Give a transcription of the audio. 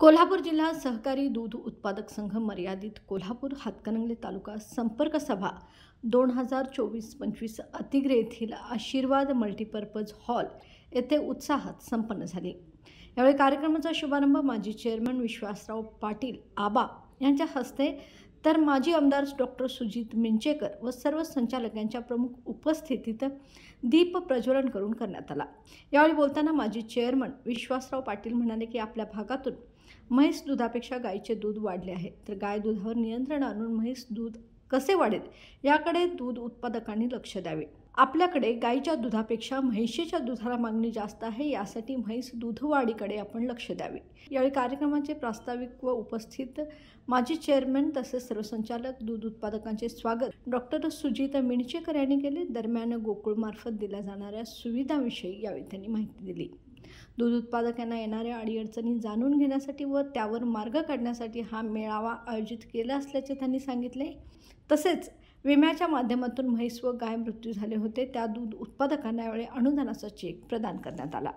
कोल्हापूर जिल्हा सहकारी दूध उत्पादक संघ मर्यादित कोल्हापूर हातकणंगले तालुका संपर्क सभा 2024-25 अतिग्रे येथील आशीर्वाद मल्टीपर्पज हॉल येथे उत्साहात संपन्न झाली। यावेळी कार्यक्रमाचा शुभारंभ माजी चेअरमन विश्वासराव पाटील आबा यांच्या हस्ते तर माजी आमदार डॉक्टर सुजित मिंचेकर व सर्व संचालकांच्या प्रमुख उपस्थितीत दीप प्रज्वलन करून करण्यात आला। यावेळी बोलताना माजी चेअरमन विश्वासराव पाटील म्हणाले की आपल्या भागातून म्हैस दुधापेक्षा गायीचे दूध वाढले आहे, तर गाय दुधावर नियंत्रण आणून म्हैस दूध कसे वाढेल याकडे दूध उत्पादकांनी लक्ष द्यावे। आपल्याकडे गायीच्या दुधापेक्षा म्हैशीच्या दुधाला मागणी जास्त आहे, यासाठी म्हैस दूधवाढीकडे आपण लक्ष द्यावे। यावेळी कार्यक्रमाचे प्रास्ताविक व उपस्थित माजी चेअरमन तसेच सर्व संचालक दूध उत्पादकांचे स्वागत डॉक्टर सुजित मिंचेकर यांनी केले। दरम्यान गोकुळमार्फत दिल्या जाणाऱ्या सुविधांविषयी यावेळी त्यांनी माहिती दिली। दूध उत्पादकांना येणाऱ्या अडीअडचणी जाणून घेण्यासाठी व त्यावर मार्ग काढण्यासाठी हा मेळावा आयोजित केला असल्याचे त्यांनी सांगितले। तसेच विम्याच्या माध्यमातून म्हैस व गाय मृत्यू झाले होते, त्या दूध उत्पादकांना यावेळी अनुदानाचा चेक प्रदान करण्यात आला।